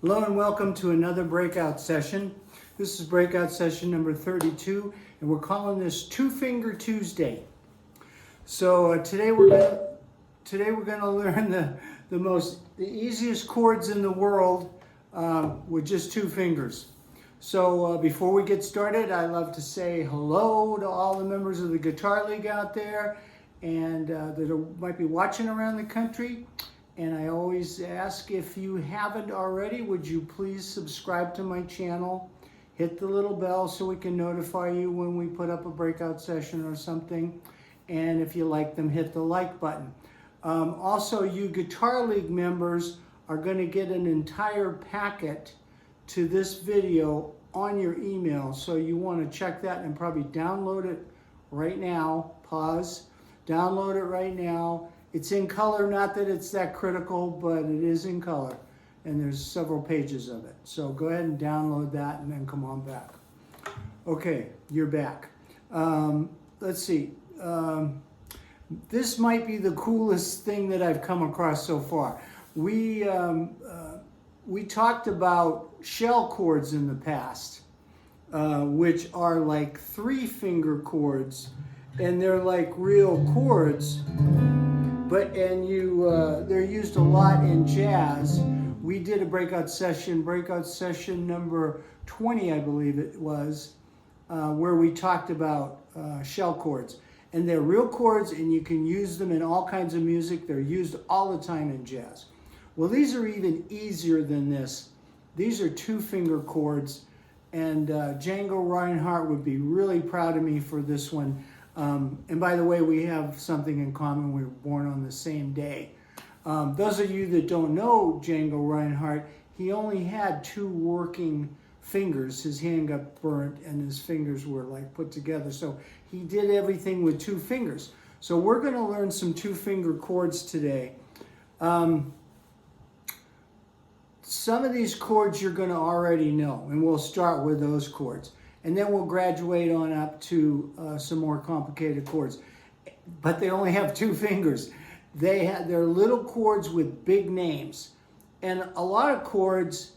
Hello and welcome to another breakout session. This is breakout session number 32, and we're calling this Two Finger Tuesday. So today we're gonna learn the easiest chords in the world with just two fingers. So before we get started, I love to say hello to all the members of the Guitar League out there and that might be watching around the country. And I always ask, if you haven't already, would you please subscribe to my channel, hit the little bell so we can notify you when we put up a breakout session or something. And if you like them, hit the like button. Also, you Guitar League members are going to get an entire packet to this video on your email. So you want to check that and probably download it right now. Pause. Download it right now. It's in color, not that it's that critical, but it is in color. And there's several pages of it. So go ahead and download that and then come on back. Okay, you're back. Let's see. This might be the coolest thing that I've come across so far. We talked about shell chords in the past, which are like 3-finger chords, and they're like real chords. They're used a lot in jazz. We did a breakout session number 20, I believe it was, where we talked about shell chords. And they're real chords, and you can use them in all kinds of music. They're used all the time in jazz. Well, these are even easier than this. These are 2-finger chords, and Django Reinhardt would be really proud of me for this one. And by the way, we have something in common. We were born on the same day. Those of you that don't know Django Reinhardt, he only had 2 working fingers. His hand got burnt and his fingers were like put together. So he did everything with 2 fingers. So we're going to learn some 2-finger chords today. Some of these chords you're going to already know, and we'll start with those chords. And then we'll graduate on up to some more complicated chords. But they only have 2 fingers. They're little chords with big names. And a lot of chords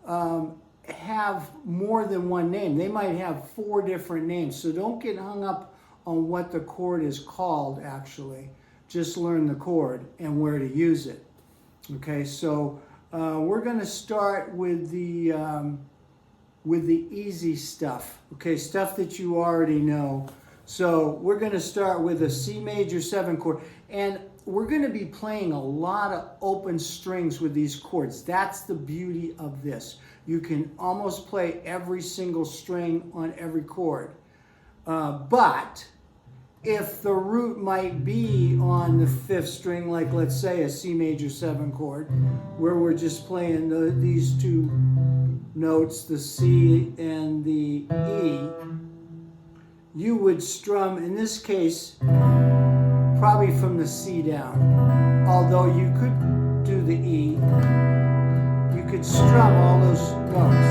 have more than one name. They might have 4 different names. So don't get hung up on what the chord is called, actually. Just learn the chord and where to use it. Okay, so we're going to start with the easy stuff, okay, stuff that you already know. So we're going to start with a C major 7 chord, and we're going to be playing a lot of open strings with these chords. That's the beauty of this. You can almost play every single string on every chord. But if the root might be on the 5th string, like let's say a C major 7 chord, where we're just playing these 2 notes, the C and the E, you would strum, in this case, probably from the C down. Although you could do the E, you could strum all those notes,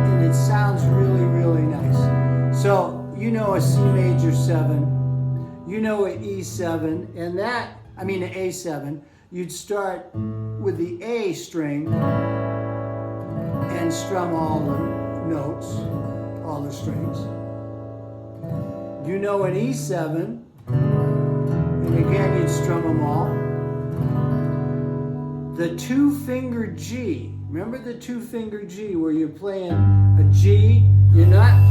and it sounds really, really nice. So, you know a C major 7, you know an E7, and an A7, you'd start with the A string and strum all the notes, all the strings. You know an E7, and again you'd strum them all. The 2-finger G, remember the 2-finger G where you're playing a G, you're not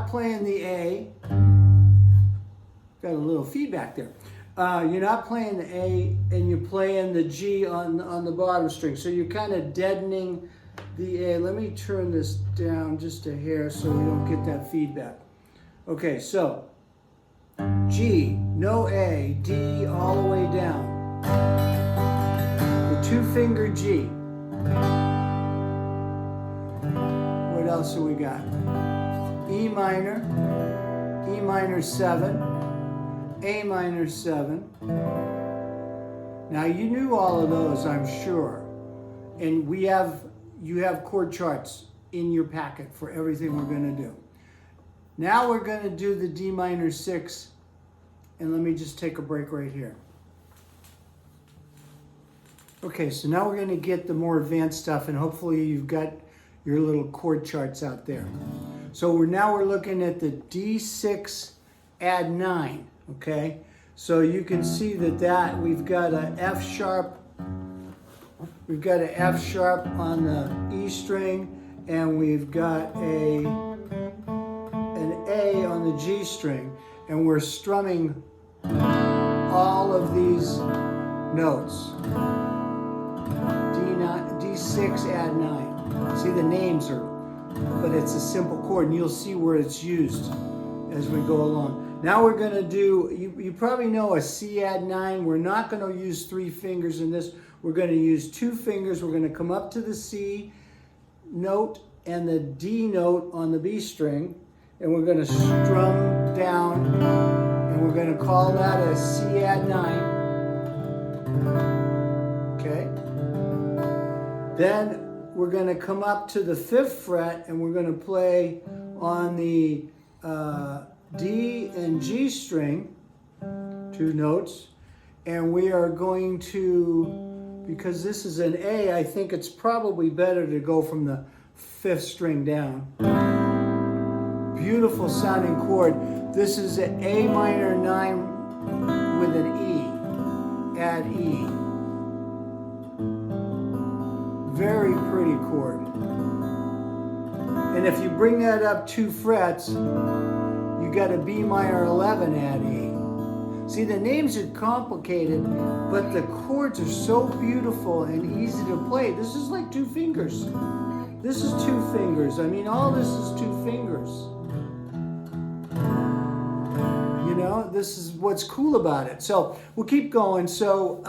playing the A. Got a little feedback there. You're not playing the A, and you're playing the G on the bottom string. So you're kind of deadening the A. Let me turn this down just a hair so we don't get that feedback. Okay, so G, no A, D all the way down. The 2-finger G. What else have we got? E minor 7, A minor 7. Now you knew all of those, I'm sure. And you have chord charts in your packet for everything we're going to do. Now we're going to do the D minor 6, and let me just take a break right here. Okay, so now we're going to get the more advanced stuff, and hopefully you've got your little chord charts out there. So we're looking at the D6 add 9, okay? So you can see that we've got an F sharp, we've got an F sharp on the E string, and we've got an A on the G string, and we're strumming all of these notes. D6 add 9. See, the names are, but it's a simple chord, and you'll see where it's used as we go along. Now we're going to do, you probably know a C add 9. We're not going to use 3 fingers in this. We're going to use 2 fingers. We're going to come up to the C note and the D note on the B string, and we're going to strum down, and we're going to call that a C add 9. Okay? Then we're going to come up to the 5th fret, and we're going to play on the D and G string, 2 notes, and we are going to, because this is an A, I think it's probably better to go from the 5th string down. Beautiful sounding chord. This is an A minor 9 with an E, add E. Very pretty chord. And if you bring that up 2 frets, you got a B minor 11 add E. See, the names are complicated, but the chords are so beautiful and easy to play. This is like 2 fingers. This is 2 fingers. I mean, all this is 2 fingers. You know, this is what's cool about it. So we'll keep going. So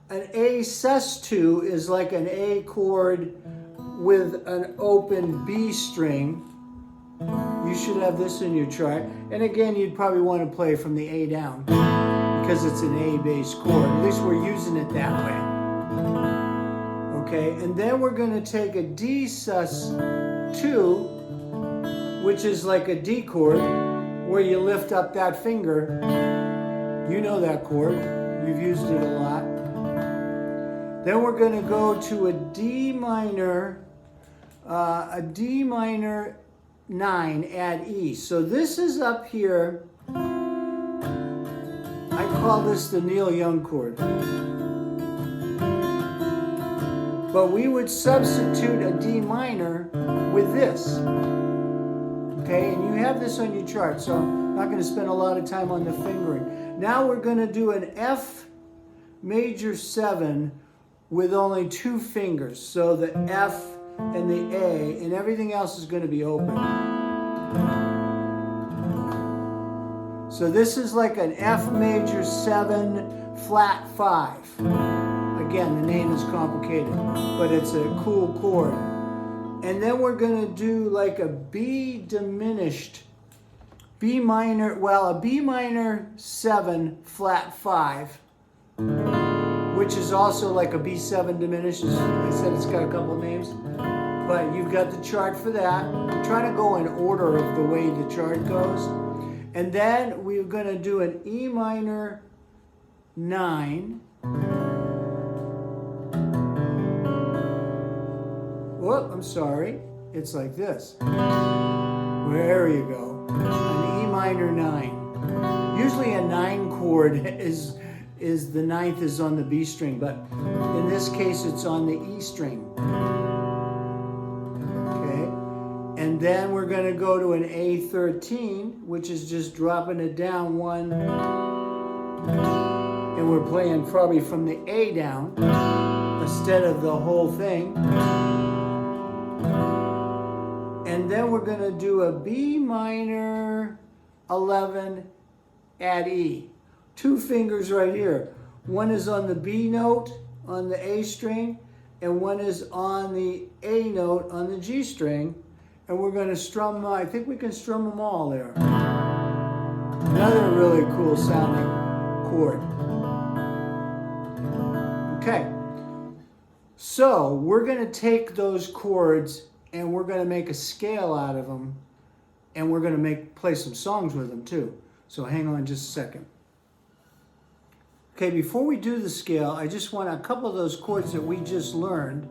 an A sus2 is like an A chord with an open B string. You should have this in your chart. And again, you'd probably want to play from the A down because it's an A-based chord. At least we're using it that way. Okay, and then we're going to take a D sus2, which is like a D chord, where you lift up that finger. You know that chord. You've used it a lot. Then we're going to go to a D minor 9, add E. So this is up here. I call this the Neil Young chord. But we would substitute a D minor with this. Okay, and you have this on your chart, so I'm not going to spend a lot of time on the fingering. Now we're going to do an F major 7 with only 2 fingers. So the F and the A, and everything else is going to be open. So this is like an F major 7 flat 5. Again, the name is complicated, but it's a cool chord. And then we're going to do like a B diminished, B minor, well, a B minor 7 flat 5, which is also like a B7 diminished. I said it's got a couple of names, but you've got the chart for that. I'm trying to go in order of the way the chart goes. And then we're going to do an E minor 9. Whoop, I'm sorry. It's like this. There you go. An E minor 9. Usually a 9 chord is the 9th is on the B string, but in this case it's on the E string. Okay. And then we're going to go to an A13, which is just dropping it down 1. And we're playing probably from the A down instead of the whole thing. And then we're going to do a B minor 11 add E. 2 fingers right here. One is on the B note on the A string, and one is on the A note on the G string. And we're going to strum, I think we can strum them all there. Another really cool sounding chord. Okay. So we're going to take those chords and we're going to make a scale out of them, and we're going to play some songs with them too. So hang on just a second. Okay, before we do the scale, I just want a couple of those chords that we just learned,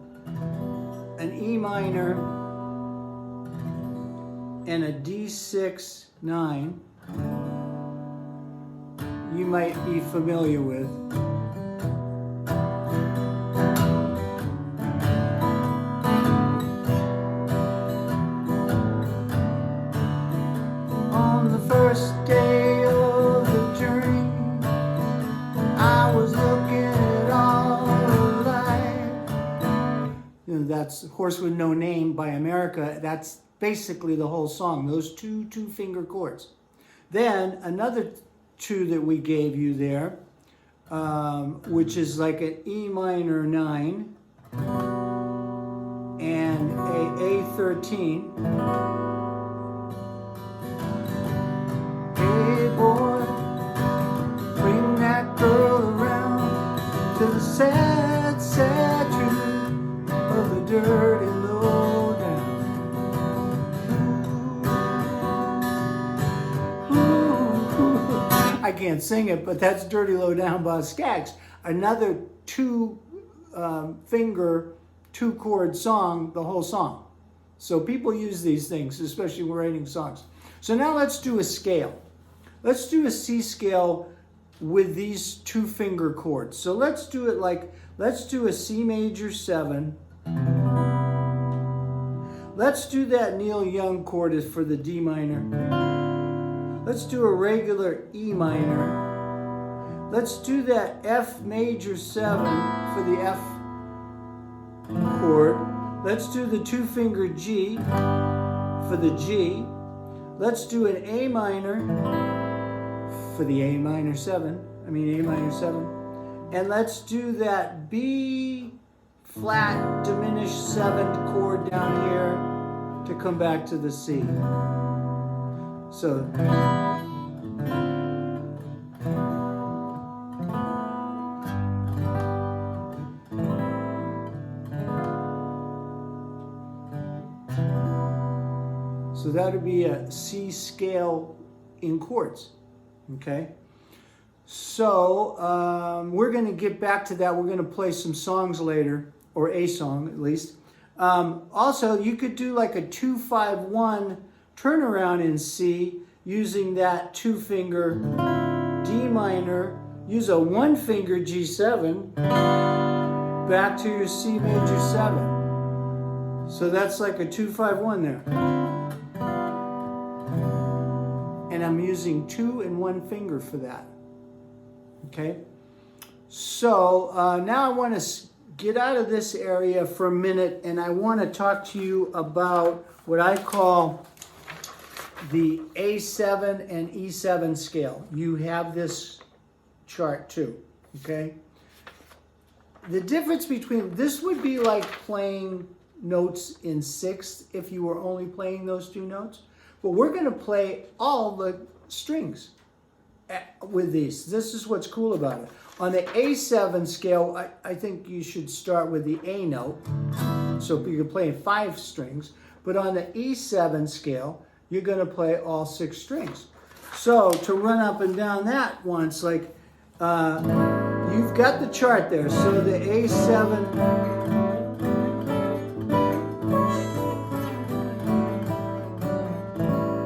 an E minor and a D6, 9, you might be familiar with. On the first day of the journey, I was looking at all alive. You know, that's Horse with No Name by America. That's basically the whole song, those two finger chords. Then another two that we gave you there, which is like an E minor 9 and a A13. Hey boy, bring that girl around to the sad, sad truth of the dirty low down. I can't sing it, but that's Dirty Low Down by Skaggs. Another two finger, two chord song, the whole song. So people use these things, especially when writing songs. So now let's do a scale. Let's do a C scale with these two finger chords. So let's do it like, let's do a C major 7. Let's do that Neil Young chord for the D minor. Let's do a regular E minor. Let's do that F major 7 for the F chord. Let's do the two finger G for the G. Let's do an A minor for the A minor 7. A minor 7. And let's do that B flat diminished 7th chord down here to come back to the C. So that would be a C scale in chords, okay? So we're going to get back to that. We're going to play some songs later, or a song at least. Also, you could do like a 2-5-1 turnaround in C using that two finger D minor, use a one finger G7 back to your C major 7. So that's like a 2-5-1 there. And I'm using 2 and 1 finger for that. Okay? So now I want to get out of this area for a minute, and I want to talk to you about what I call the A7 and E7 scale. You have this chart too, okay? The difference between, this would be like playing notes in sixth if you were only playing those two notes, but we're going to play all the strings with these. This is what's cool about it. On the A7 scale, I think you should start with the A note, so you're playing 5 strings, but on the E7 scale, you're going to play all 6 strings. So to run up and down that once, like you've got the chart there. So the A7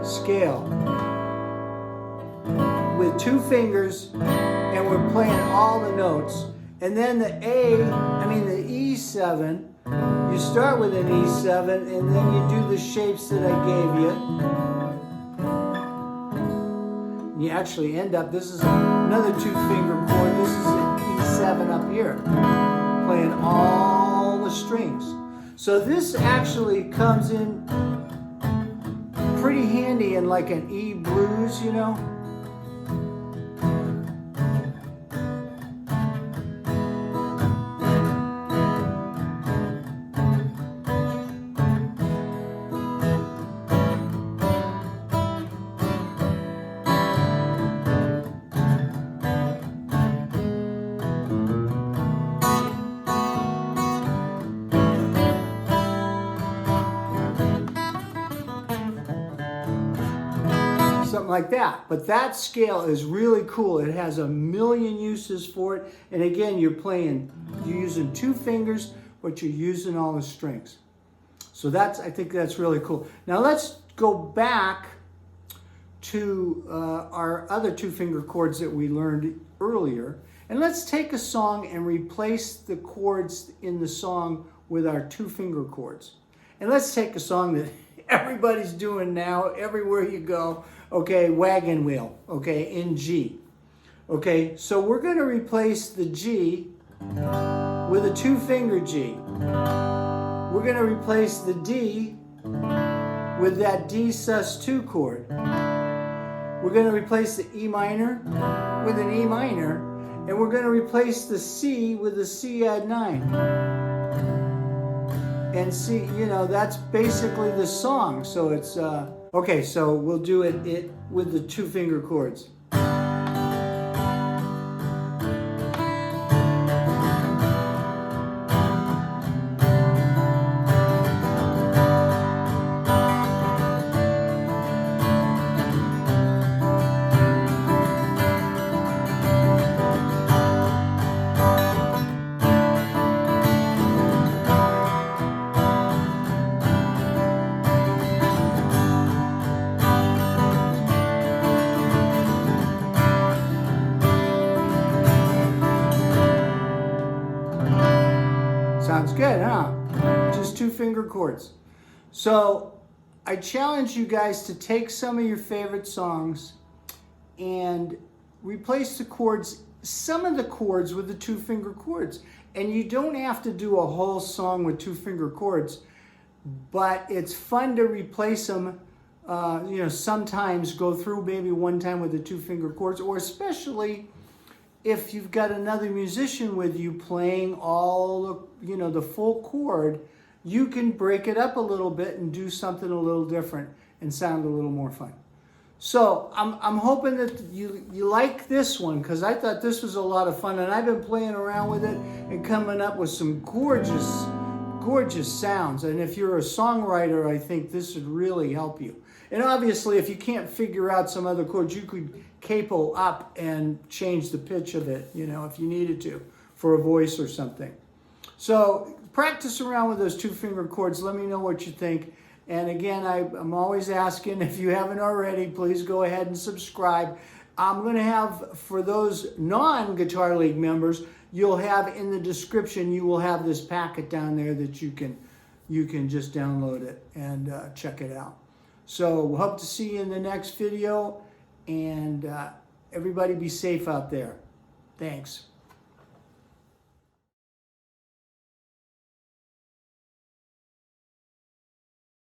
scale with 2 fingers, and we're playing all the notes. And then the the E7, you start with an E7, and then you do the shapes that I gave you. You actually end up, this is another 2 finger chord, this is an E7 up here, playing all the strings. So this actually comes in pretty handy in like an E blues, you know. something like that. But that scale is really cool. It has a million uses for it. And again, you're using 2 fingers, but you're using all the strings. So I think that's really cool. Now let's go back to our other 2 finger chords that we learned earlier. And let's take a song and replace the chords in the song with our 2 finger chords. And let's take a song that everybody's doing now, everywhere you go. Okay, Wagon Wheel, okay, in G. Okay, so we're gonna replace the G with a 2 finger G. We're gonna replace the D with that D sus2 chord. We're gonna replace the E minor with an E minor, and we're gonna replace the C with a C add 9. And see, you know, that's basically the song. So it's, okay, so we'll do it with the 2 finger chords. Sounds good, huh? Just 2 finger chords. So I challenge you guys to take some of your favorite songs and replace the chords, some of the chords with the 2 finger chords. And you don't have to do a whole song with 2 finger chords, but it's fun to replace them. You know, sometimes go through maybe one time with the 2 finger chords, or especially if you've got another musician with you playing all the, you know, the full chord, you can break it up a little bit and do something a little different and sound a little more fun. So I'm hoping that you like this one, because I thought this was a lot of fun, and I've been playing around with it and coming up with some gorgeous sounds. And if you're a songwriter, I think this would really help you. And obviously, if you can't figure out some other chords, you could capo up and change the pitch of it, you know, if you needed to, for a voice or something. So practice around with those 2 finger chords. Let me know what you think. And again, I'm always asking, if you haven't already, please go ahead and subscribe. I'm going to have, for those non-Guitar League members, you'll have in the description, you will have this packet down there that you can just download it and check it out. So we'll hope to see you in the next video, and everybody be safe out there. Thanks.